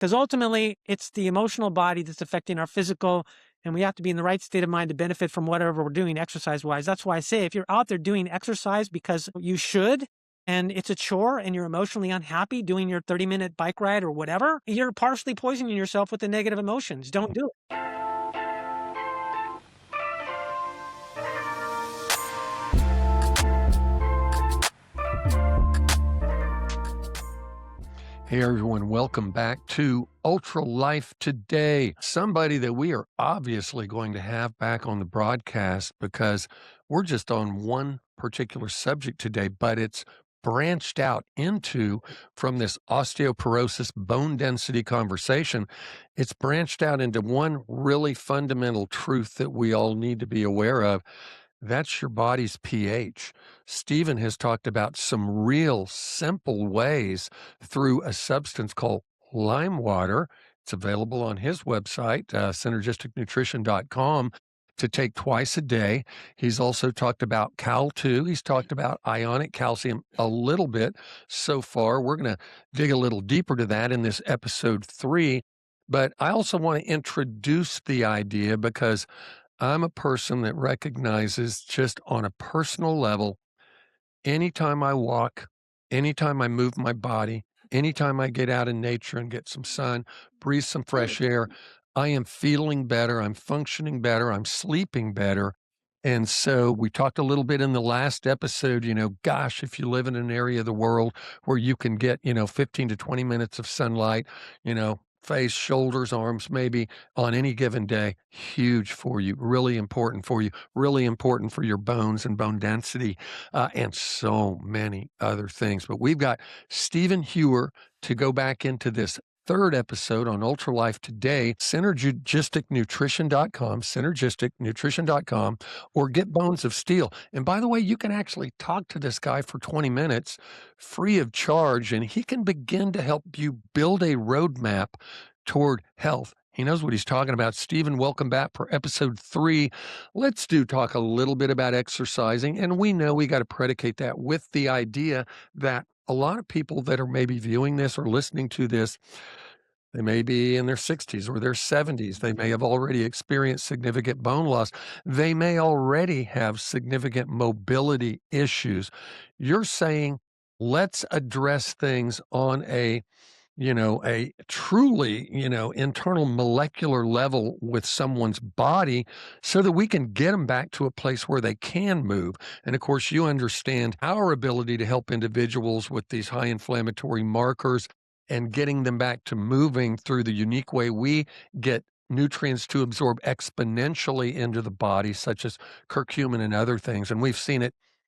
Because ultimately, it's the emotional body that's affecting our physical, and we have to be in the right state of mind to benefit from whatever we're doing exercise-wise. That's why I say if you're out there doing exercise because you should, and it's a chore, and you're emotionally unhappy doing your 30-minute bike ride or whatever, you're partially poisoning yourself with the negative emotions. Don't do it. Hey everyone, welcome back to Ultra Life Today. Somebody that we are obviously going to have back on the broadcast because we're just on one particular subject today, but it's branched out into from this osteoporosis bone density conversation. It's branched out into one really fundamental truth that we all need to be aware of. That's your body's pH. Stephen has talked about some real simple ways through a substance called lime water. It's available on his website, synergisticnutrition.com, to take twice a day. He's also talked about Cal2. He's talked about ionic calcium a little bit so far. We're going to dig a little deeper to that in this episode 3. But I also want to introduce the idea because I'm a person that recognizes just on a personal level, anytime I walk, anytime I move my body, anytime I get out in nature and get some sun, breathe some fresh air, I am feeling better. I'm functioning better. I'm sleeping better. And so we talked a little bit in the last episode, gosh, if you live in an area of the world where you can get, 15 to 20 minutes of sunlight, face, shoulders, arms, maybe on any given day, huge for you, really important for you, really important for your bones and bone density, and so many other things. But we've got Stephen Heuer to go back into this third episode on Ultra Life Today, synergisticnutrition.com, synergisticnutrition.com, or Get Bones of Steel. And by the way, you can actually talk to this guy for 20 minutes free of charge, and he can begin to help you build a roadmap toward health. He knows what he's talking about. Stephen, welcome back for episode 3. Let's talk a little bit about exercising. And we know we got to predicate that with the idea that a lot of people that are maybe viewing this or listening to this, they may be in their 60s or their 70s. They may have already experienced significant bone loss. They may already have significant mobility issues. You're saying, let's address things on a truly, internal molecular level with someone's body so that we can get them back to a place where they can move. And of course, you understand our ability to help individuals with these high inflammatory markers and getting them back to moving through the unique way we get nutrients to absorb exponentially into the body, such as curcumin and other things. And we've seen it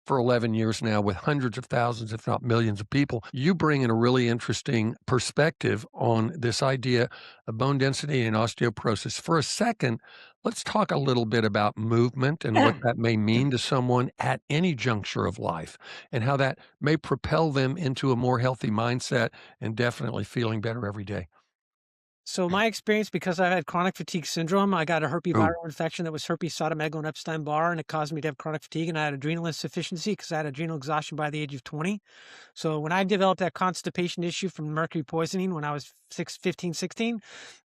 for 11 years now with hundreds of thousands, if not millions of people. You bring in a really interesting perspective on this idea of bone density and osteoporosis. For a second, let's talk a little bit about movement and what that may mean to someone at any juncture of life and how that may propel them into a more healthy mindset and definitely feeling better every day. So my experience, because I had chronic fatigue syndrome, I got a herpes Ooh. viral infection that was herpes cytomegalo Epstein-Barr, and it caused me to have chronic fatigue, and I had adrenal insufficiency because I had adrenal exhaustion by the age of 20. So when I developed that constipation issue from mercury poisoning when I was 15, 16,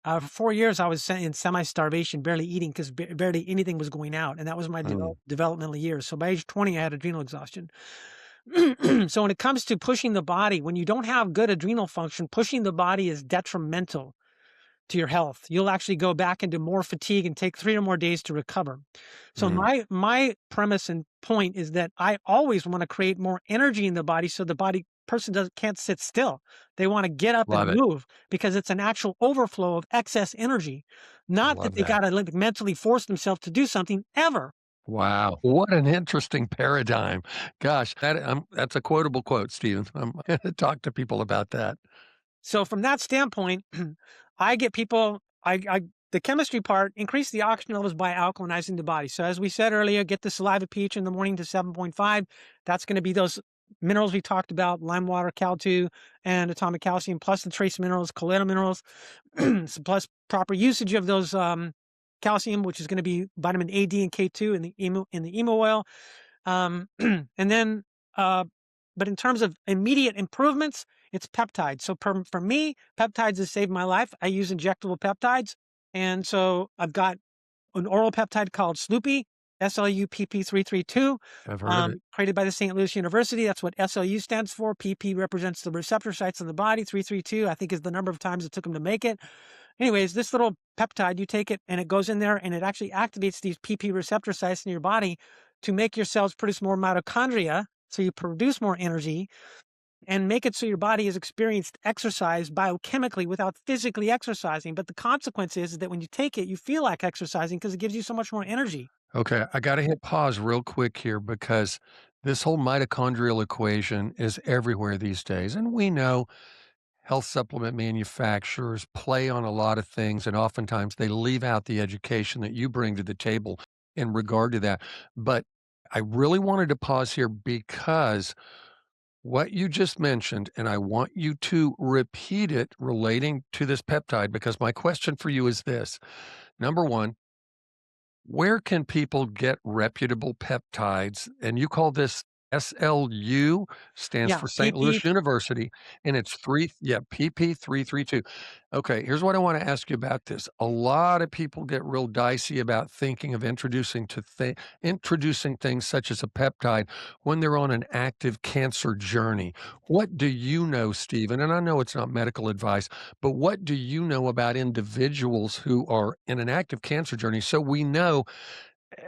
for 4 years I was in semi-starvation, barely eating because barely anything was going out, and that was my developmental years. So by age 20, I had adrenal exhaustion. So when it comes to pushing the body, when you don't have good adrenal function, pushing the body is detrimental to your health. You'll actually go back into more fatigue and take 3 or more days to recover. So my premise and point is that I always want to create more energy in the body so the person can't sit still. They want to get up and move because it's an actual overflow of excess energy, not that they got to mentally force themselves to do something ever. Wow. What an interesting paradigm. Gosh, that's a quotable quote, Stephen. I'm going to talk to people about that. So from that standpoint, I get people, the chemistry part, increase the oxygen levels by alkalinizing the body. So as we said earlier, get the saliva pH in the morning to 7.5. That's going to be those minerals we talked about, lime water, Cal2, and atomic calcium, plus the trace minerals, colloidal minerals, plus proper usage of those calcium, which is going to be vitamin A, D, and K2 in the emo oil. And then, but in terms of immediate improvements, It's peptides. So for me, peptides has saved my life. I use injectable peptides. And so I've got an oral peptide called Sloopy, SLUPP332, I've heard of it. created by the St. Louis University. That's what SLU stands for. PP represents the receptor sites in the body. 332, I think, is the number of times it took them to make it. Anyways, this little peptide, you take it and it goes in there and it actually activates these PP receptor sites in your body to make your cells produce more mitochondria. So you produce more energy and make it so your body has experienced exercise biochemically without physically exercising. But the consequence is that when you take it, you feel like exercising because it gives you so much more energy. Okay, I gotta hit pause real quick here because this whole mitochondrial equation is everywhere these days, and we know health supplement manufacturers play on a lot of things, and oftentimes they leave out the education that you bring to the table in regard to that. But I really wanted to pause here because what you just mentioned, and I want you to repeat it relating to this peptide, because my question for you is this. Number one, where can people get reputable peptides? And you call this SLU, stands Yeah, for St. PP. Louis University, and it's PP332. Okay, here's what I want to ask you about this. A lot of people get real dicey about thinking of introducing things such as a peptide when they're on an active cancer journey. What do you know, Stephen? And I know it's not medical advice, but what do you know about individuals who are in an active cancer journey? So we know,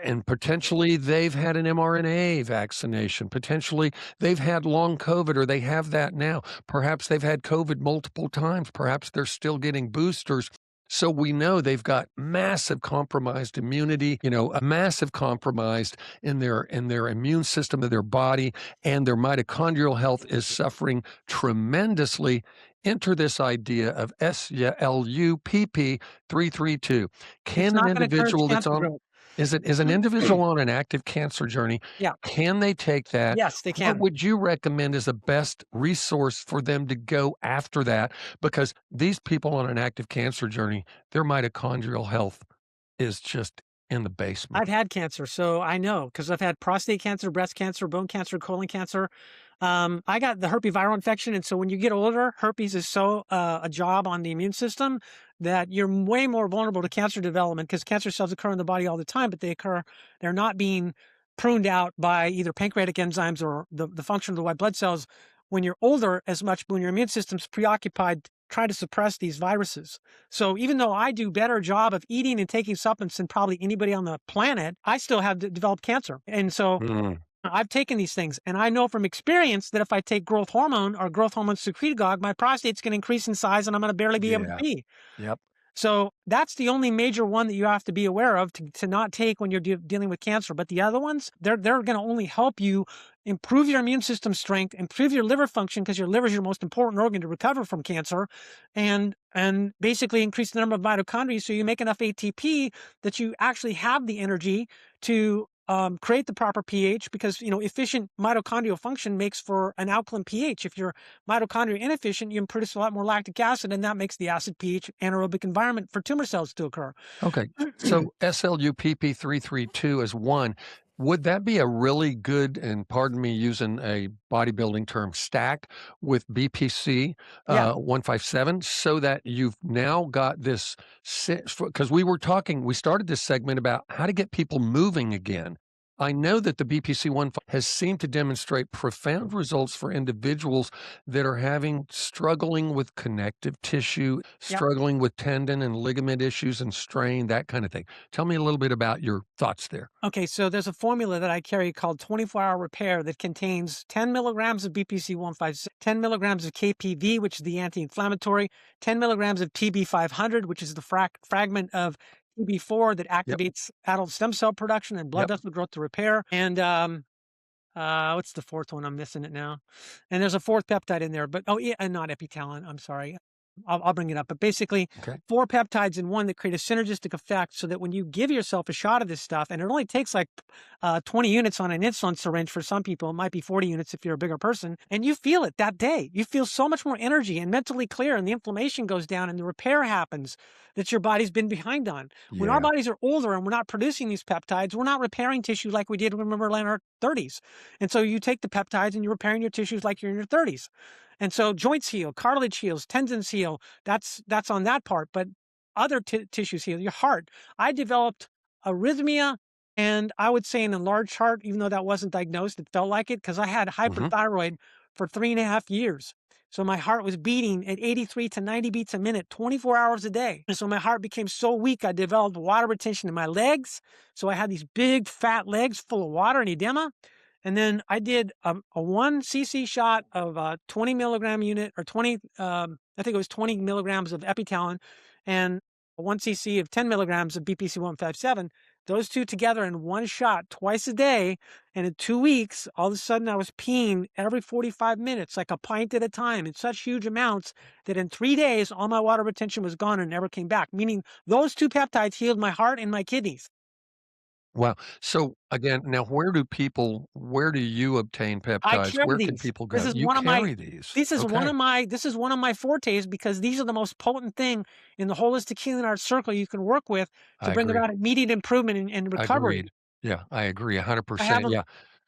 and potentially they've had an mRNA vaccination. Potentially they've had long COVID or they have that now. Perhaps they've had COVID multiple times. Perhaps they're still getting boosters. So we know they've got massive compromised immunity, a massive compromised in their immune system of their body, and their mitochondrial health is suffering tremendously. Enter this idea of SLUPP332. It's Can an not going to encourage individual that's cancer on growth. is an individual on an active cancer journey, Yeah. can they take that? Yes, they What can. would you recommend as the best resource for them to go after that? Because these people on an active cancer journey, their mitochondrial health is just in the basement. I've had cancer, so I know because I've had prostate cancer, breast cancer, bone cancer, colon cancer. I got the herpes viral infection, and so when you get older, herpes is so a job on the immune system that you're way more vulnerable to cancer development because cancer cells occur in the body all the time, but they're not being pruned out by either pancreatic enzymes or the function of the white blood cells when you're older as much when your immune system's preoccupied trying to suppress these viruses. So even though I do better job of eating and taking supplements than probably anybody on the planet, I still have developed cancer. And so Mm, I've taken these things and I know from experience that if I take growth hormone or growth hormone secretagogue, my prostate's going to increase in size and I'm going to barely be able to yeah. pee. Yep. So that's the only major one that you have to be aware of to not take when you're dealing with cancer. But the other ones, they're going to only help you improve your immune system strength, improve your liver function because your liver is your most important organ to recover from cancer, and basically increase the number of mitochondria so you make enough ATP that you actually have the energy to create the proper pH because efficient mitochondrial function makes for an alkaline pH. If your mitochondria inefficient, you produce a lot more lactic acid, and that makes the acid pH anaerobic environment for tumor cells to occur. Okay. So SLUPP332 is one. Would that be a really good, and pardon me using a bodybuilding term, stack with BPC Yeah, 157 so that you've now got this? Because we started this segment about how to get people moving again. I know that the BPC 1 has seemed to demonstrate profound results for individuals that are struggling with connective tissue, yeah. struggling with tendon and ligament issues and strain, that kind of thing. Tell me a little bit about your thoughts there. Okay, so there's a formula that I carry called 24-hour repair that contains 10 milligrams of BPC 156, 10 milligrams of KPV, which is the anti-inflammatory, 10 milligrams of TB500, which is the fragment of TB4 that Yep, activates adult stem cell production and blood yep. vessel growth to repair, and what's the fourth one? I'm missing it now. And there's a fourth peptide in there, but oh yeah, and not epitalin. I'm sorry. I'll bring it up. But basically, Okay. 4 peptides in one that create a synergistic effect so that when you give yourself a shot of this stuff, and it only takes like 20 units on an insulin syringe for some people, it might be 40 units if you're a bigger person, and you feel it that day. You feel so much more energy and mentally clear, and the inflammation goes down, and the repair happens that your body's been behind on. When our Yeah. bodies are older and we're not producing these peptides, we're not repairing tissue like we did when we were in our 30s. And so you take the peptides and you're repairing your tissues like you're in your 30s. And so joints heal, cartilage heals, tendons heal. That's on that part. But other tissues heal. Your heart. I developed arrhythmia, and I would say an enlarged heart, even though that wasn't diagnosed. It felt like it because I had Mhm. hyperthyroid for 3.5 years. So my heart was beating at 83 to 90 beats a minute, 24 hours a day. And so my heart became so weak, I developed water retention in my legs. So I had these big fat legs full of water and edema. And then I did a 1 cc shot of a 20 milligram unit or 20, I think it was 20 milligrams of epitalon and a 1 cc of 10 milligrams of BPC 157. Those two together in one shot twice a day. And in 2 weeks, all of a sudden I was peeing every 45 minutes, like a pint at a time in such huge amounts that in 3 days, all my water retention was gone and never came back, meaning those two peptides healed my heart and my kidneys. Wow. So, again, now where do you obtain I peptides? carry Where can these. people This go? is You one of my carry these. this is one Okay. of my this is one of my fortes because these are the most potent thing in the holistic healing arts circle you can work with to I bring agree. about immediate improvement and recovery. Agreed. Yeah, I agree I have 100%. them Yeah.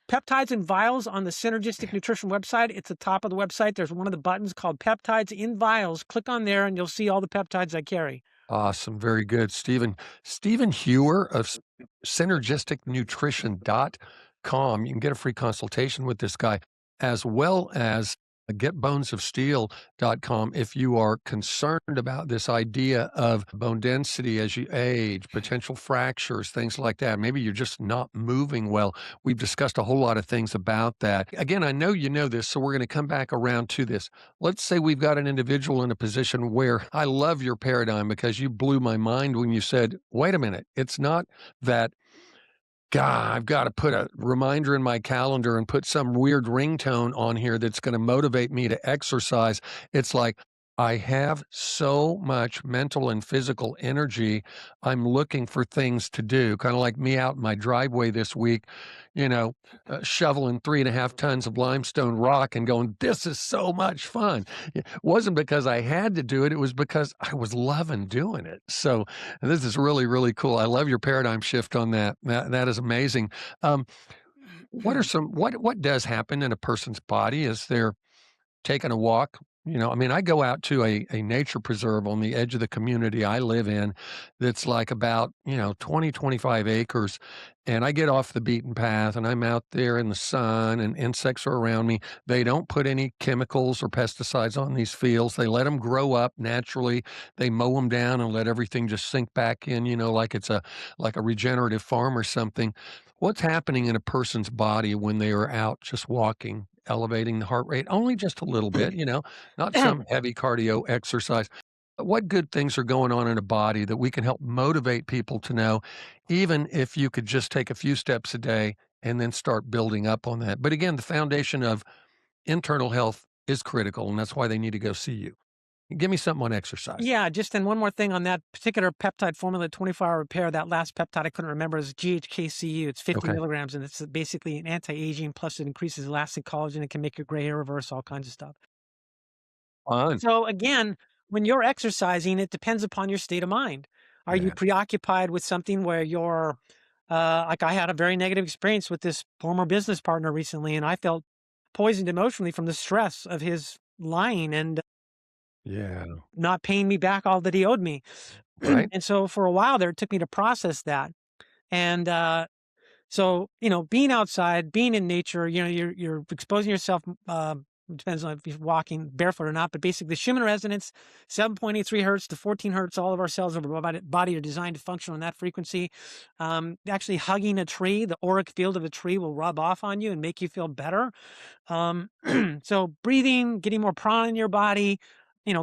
peptides in vials on the Synergistic Nutrition website. It's the top of the website. There's one of the buttons called Peptides in Vials. Click on there and you'll see all the peptides I carry. Awesome, very good. Stephen Heuer of synergisticnutrition.com. You can get a free consultation with this guy, as well as getbonesofsteel.com if you are concerned about this idea of bone density as you age, potential fractures, things like that. Maybe you're just not moving well. We've discussed a whole lot of things about that. Again, I know you know this, so we're going to come back around to this. Let's say we've got an individual in a position where I love your paradigm because you blew my mind when you said, wait a minute, it's not that God, I've got to put a reminder in my calendar and put some weird ringtone on here that's going to motivate me to exercise. It's like I have so much mental and physical energy. I'm looking for things to do, kind of like me out in my driveway this week, you know, shoveling 3.5 tons of limestone rock and going, this is so much fun. It wasn't because I had to do it, it was because I was loving doing it. So, and this is really, really cool. I love your paradigm shift on that. That is amazing. Um, what does happen in a person's body as they're taking a walk? I mean, I go out to a nature preserve on the edge of the community I live in that's like about, 20, 25 acres. And I get off the beaten path and I'm out there in the sun and insects are around me. They don't put any chemicals or pesticides on these fields. They let them grow up naturally. They mow them down and let everything just sink back in, like it's like a regenerative farm or something. What's happening in a person's body when they are out just walking, elevating the heart rate only just a little bit, not some heavy cardio exercise. But what good things are going on in a body that we can help motivate people to know, even if you could just take a few steps a day and then start building up on that. But again, the foundation of internal health is critical, and that's why they need to go see you. Give me something on exercise. Yeah, just then one more thing on that particular peptide formula, 24-hour repair, that last peptide I couldn't remember is GHKCU. It's 50 Okay. milligrams and it's basically an anti-aging, plus it increases elastic collagen. It can make your gray hair reverse, all kinds of stuff. Fun. So again, when you're exercising, it depends upon your state of mind. Are you Yeah. preoccupied with something where you're, like I had a very negative experience with this former business partner recently, and I felt poisoned emotionally from the stress of his lying and Yeah. not paying me back all that he owed me. Right. And so for a while there, it took me to process that. And so, being outside, being in nature, you're exposing yourself. Depends on if you're walking barefoot or not, but basically, the Schumann resonance, 7.83 hertz to 14 hertz. All of our cells of our body are designed to function on that frequency. Actually, hugging a tree, the auric field of a tree will rub off on you and make you feel better. Um, so breathing, getting more prana in your body,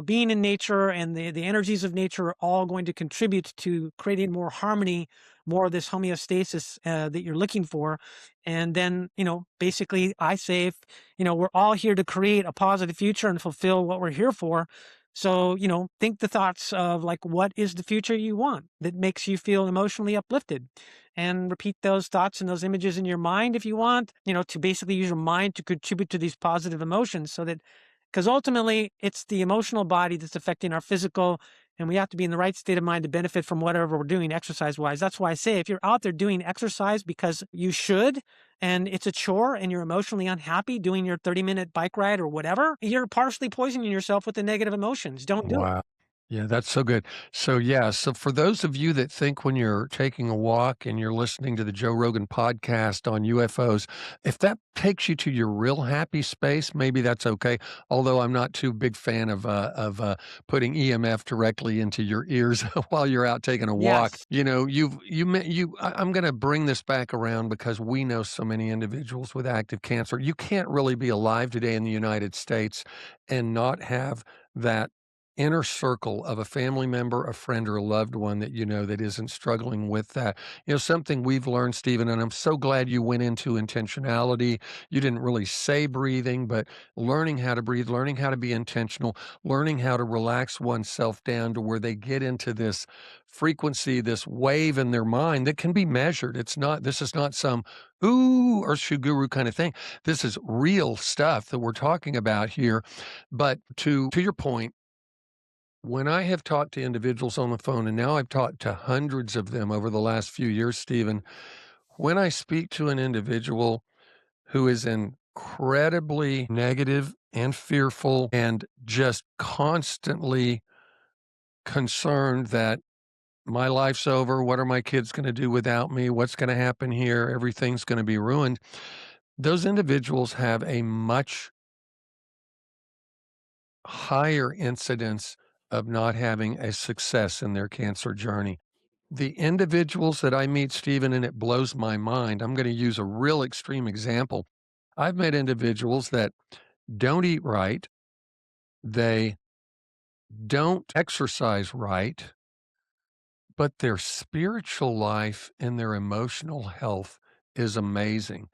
being in nature and the energies of nature are all going to contribute to creating more harmony, more of this homeostasis that you're looking for. And then, basically I say, if, we're all here to create a positive future and fulfill what we're here for. So, think the thoughts of like, what is the future you want that makes you feel emotionally uplifted? And repeat those thoughts and those images in your mind if you want, to basically use your mind to contribute to these positive emotions so that because ultimately it's the emotional body that's affecting our physical, and we have to be in the right state of mind to benefit from whatever we're doing exercise wise. That's why I say if you're out there doing exercise because you should, and it's a chore and you're emotionally unhappy doing your 30-minute bike ride or whatever, you're partially poisoning yourself with the negative emotions. Don't do it. Wow. Yeah, that's so good. So, yeah, so for those of you that think when you're taking a walk and you're listening to the Joe Rogan podcast on UFOs, if that takes you to your real happy space, maybe that's okay. Although I'm not too big fan of putting EMF directly into your ears while you're out taking a walk. Yes. You know, I'm going to bring this back around because we know so many individuals with active cancer. You can't really be alive today in the United States and not have that inner circle of a family member, a friend, or a loved one that you know that isn't struggling with that. You know, something we've learned, Stephen, and I'm so glad you went into intentionality. You didn't really say breathing, but learning how to breathe, learning how to be intentional, learning how to relax oneself down to where they get into this frequency, this wave in their mind that can be measured. This is not some ooh or shuguru kind of thing. This is real stuff that we're talking about here. But to your point, when I have talked to individuals on the phone, and now I've talked to hundreds of them over the last few years, Stephen, when I speak to an individual who is incredibly negative and fearful and just constantly concerned that my life's over, what are my kids going to do without me? What's going to happen here? Everything's going to be ruined. Those individuals have a much higher incidence of not having a success in their cancer journey. The individuals that I meet, Stephen, and it blows my mind. I'm going to use a real extreme example. I've met individuals that don't eat right, they don't exercise right, but their spiritual life and their emotional health is amazing.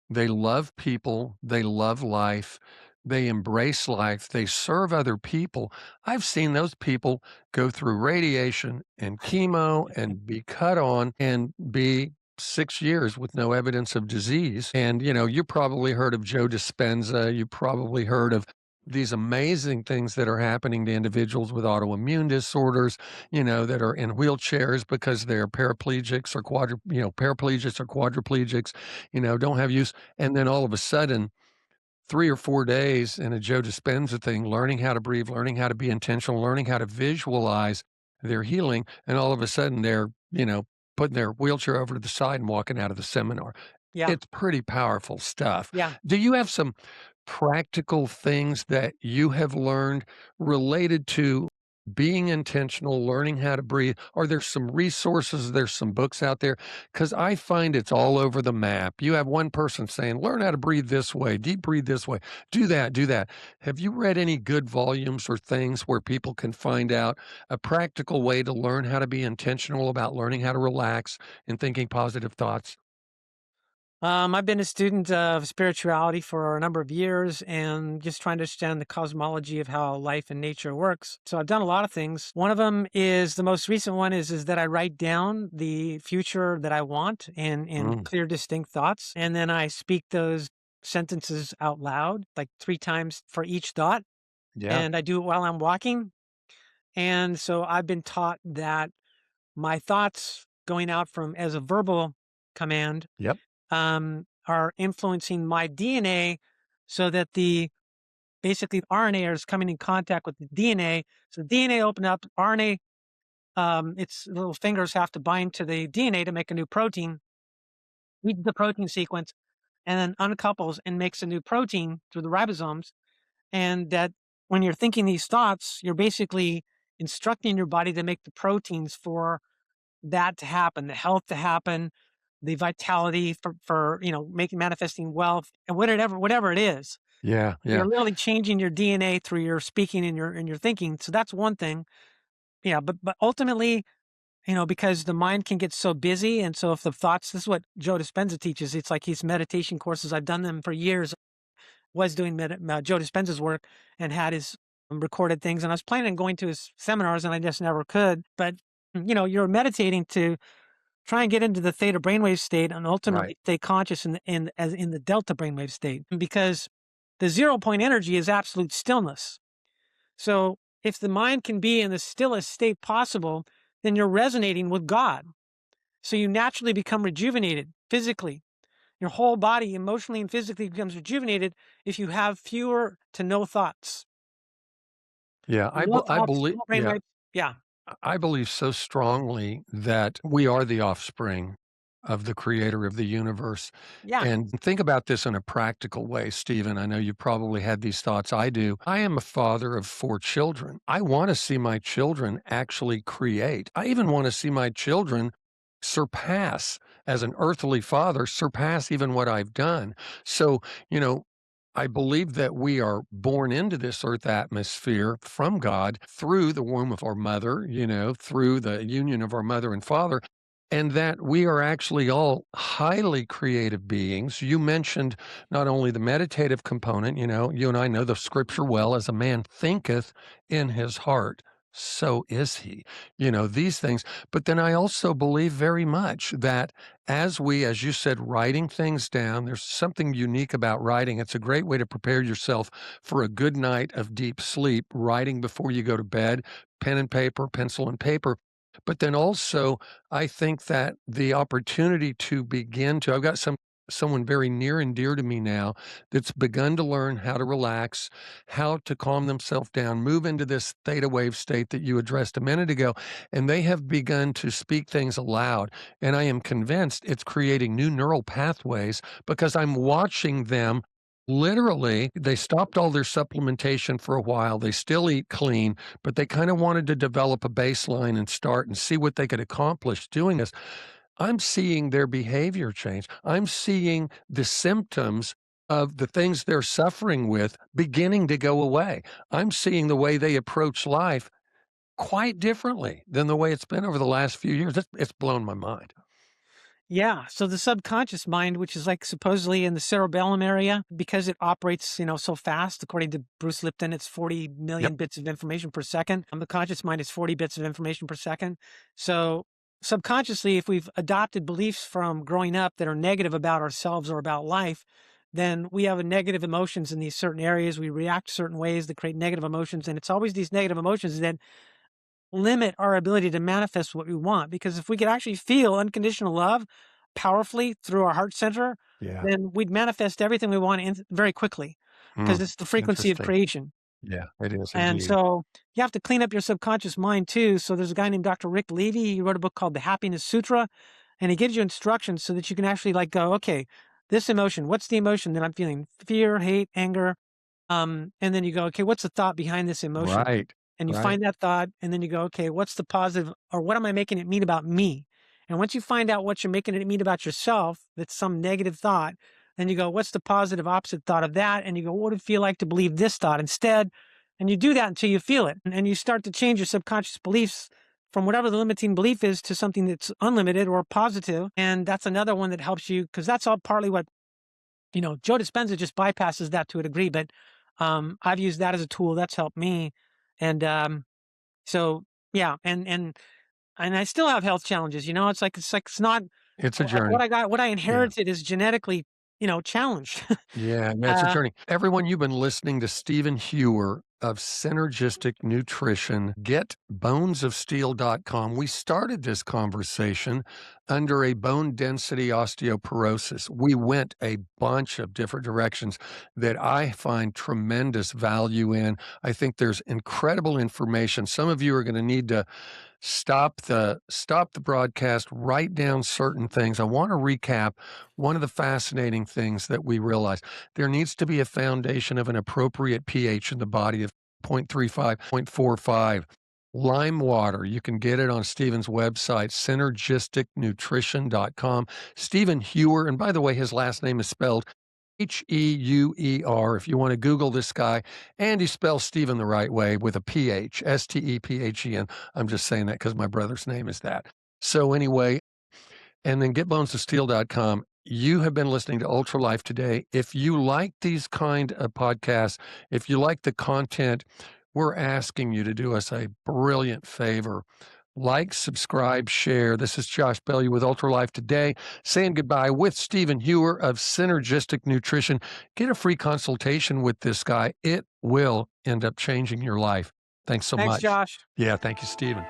They love people, they love life, they embrace life, they serve other people. I've seen those people go through radiation and chemo and be cut on and be 6 years with no evidence of disease. And, you know, you probably heard of Joe Dispenza, you probably heard of these amazing things that are happening to individuals with autoimmune disorders, you know, that are in wheelchairs because they're paraplegics or paraplegics or quadriplegics, you know, don't have use, and then all of a sudden, 3 or 4 days in a Joe Dispenza thing, learning how to breathe, learning how to be intentional, learning how to visualize their healing, and all of a sudden they're, you know, putting their wheelchair over to the side and walking out of the seminar. Yeah. It's pretty powerful stuff. Yeah. Do you have some practical things that you have learned related to being intentional, learning how to breathe? Are there some resources? There's some books out there? Because I find it's all over the map. You have one person saying, learn how to breathe this way, deep breathe this way, do that, do that. Have you read any good volumes or things where people can find out a practical way to learn how to be intentional about learning how to relax and thinking positive thoughts? I've been a student of spirituality for a number of years and just trying to understand the cosmology of how life and nature works. So I've done a lot of things. One of them is the most recent one is that I write down the future that I want in Mm, clear, distinct thoughts. And then I speak those sentences out loud, like 3 times for each thought. yeah, And I do it while I'm walking. And so I've been taught that my thoughts going out from as a verbal command yep, are influencing my DNA so that the basically RNA is coming in contact with the DNA. So the DNA open up, RNA, its little fingers have to bind to the DNA to make a new protein, reads the protein sequence, and then uncouples and makes a new protein through the ribosomes. And that when you're thinking these thoughts, you're basically instructing your body to make the proteins for that to happen, the health to happen, the vitality for making manifesting wealth and whatever it is. yeah, You're yeah, literally changing your DNA through your speaking and your thinking. So that's one thing. Yeah, but ultimately, because the mind can get so busy, and so if the thoughts, this is what Joe Dispenza teaches. It's like his meditation courses. I've done them for years. Was doing Joe Dispenza's work and had his recorded things, and I was planning on going to his seminars, and I just never could. But you're meditating to try and get into the theta brainwave state and right. ultimately stay conscious in the delta brainwave state. Because The 0 point energy is absolute stillness. So if the mind can be in the stillest state possible, then you're resonating with God. So you naturally become rejuvenated physically. Your whole body, emotionally and physically, becomes rejuvenated if you have fewer to no thoughts. Yeah, No I thoughts, believe no yeah, brainwaves. Yeah, I believe so strongly that we are the offspring of the creator of the universe. yeah, And think about this in a practical way, Stephen. I know you probably had these thoughts. I do. I am a father of 4 children. I want to see my children actually create. I even want to see my children surpass, as an earthly father, surpass even what I've done. So, you know, I believe that we are born into this earth atmosphere from God through the womb of our mother, through the union of our mother and father, and that we are actually all highly creative beings. You mentioned not only the meditative component, you and I know the scripture well, as a man thinketh in his heart, so is he. These things. But then I also believe very much that as you said, writing things down, there's something unique about writing. It's a great way to prepare yourself for a good night of deep sleep, writing before you go to bed, pen and paper, pencil and paper. But then also, I think that the opportunity to begin to, I've got someone very near and dear to me now that's begun to learn how to relax, how to calm themselves down, move into this theta wave state that you addressed a minute ago, and they have begun to speak things aloud. And I am convinced it's creating new neural pathways because I'm watching them. Literally, they stopped all their supplementation for a while. They still eat clean, but they kind of wanted to develop a baseline and start and see what they could accomplish doing this. I'm seeing their behavior change. I'm seeing the symptoms of the things they're suffering with beginning to go away. I'm seeing the way they approach life quite differently than the way it's been over the last few years. It's blown my mind. yeah. So the subconscious mind, which is like supposedly in the cerebellum area, because it operates, so fast, according to Bruce Lipton, it's 40 Yep. million bits of information per second. The conscious mind is 40 bits of information per second. So subconsciously, if we've adopted beliefs from growing up that are negative about ourselves or about life, then we have a negative emotions in these certain areas. We react certain ways that create negative emotions. And it's always these negative emotions that limit our ability to manifest what we want. Because if we could actually feel unconditional love powerfully through our heart center, Yeah. then we'd manifest everything we want very quickly because Mm, it's the frequency of interesting. creation. Yeah, it is And indeed. so you have to clean up your subconscious mind too. So there's a guy named Dr. Rick Levy. He wrote a book called The Happiness Sutra, and he gives you instructions so that you can actually like go, okay, this emotion, what's the emotion that I'm feeling? Fear, hate, anger. And then you go, okay, what's the thought behind this emotion? Right. And you Right. find that thought, and then you go, okay, what's the positive, or what am I making it mean about me? And once you find out what you're making it mean about yourself, that's some negative thought, then you go, what's the positive opposite thought of that? And you go, what would it feel like to believe this thought instead? And you do that until you feel it. And you start to change your subconscious beliefs from whatever the limiting belief is to something that's unlimited or positive. And that's another one that helps you because that's all partly what, Joe Dispenza just bypasses that to a degree, but I've used that as a tool that's helped me. And so yeah, and I still have health challenges. It's not It's a what journey. I got. What I Yeah. inherited is genetically, challenged. Yeah, it's a uh, journey. Everyone, you've been listening to Stephen Heuer of Synergistic Nutrition. Get bonesofsteel.com. We started this conversation under a bone density osteoporosis. We went a bunch of different directions that I find tremendous value in. I think there's incredible information. Some of you are going to need to stop the broadcast, write down certain things. I want to recap one of the fascinating things that we realize. There needs to be a foundation of an appropriate pH in the body of 0.35, 0.45. Lime water, you can get it on Stephen's website, synergisticnutrition.com. Stephen Heuer, and by the way, his last name is spelled Heuer. If you want to Google this guy, and he spells Stephen the right way with a PH, Stephen. I'm just saying that because my brother's name is that. So anyway, and then getbonesofsteel.com. You have been listening to Ultra Life today. If you like these kind of podcasts, if you like the content, we're asking you to do us a brilliant favor. Like, subscribe, share. This is Josh Bellew with Ultralife Today, saying goodbye with Stephen Heuer of Synergistic Nutrition. Get a free consultation with this guy. It will end up changing your life. Thanks so Thanks, much. Josh. Yeah, thank you, Stephen.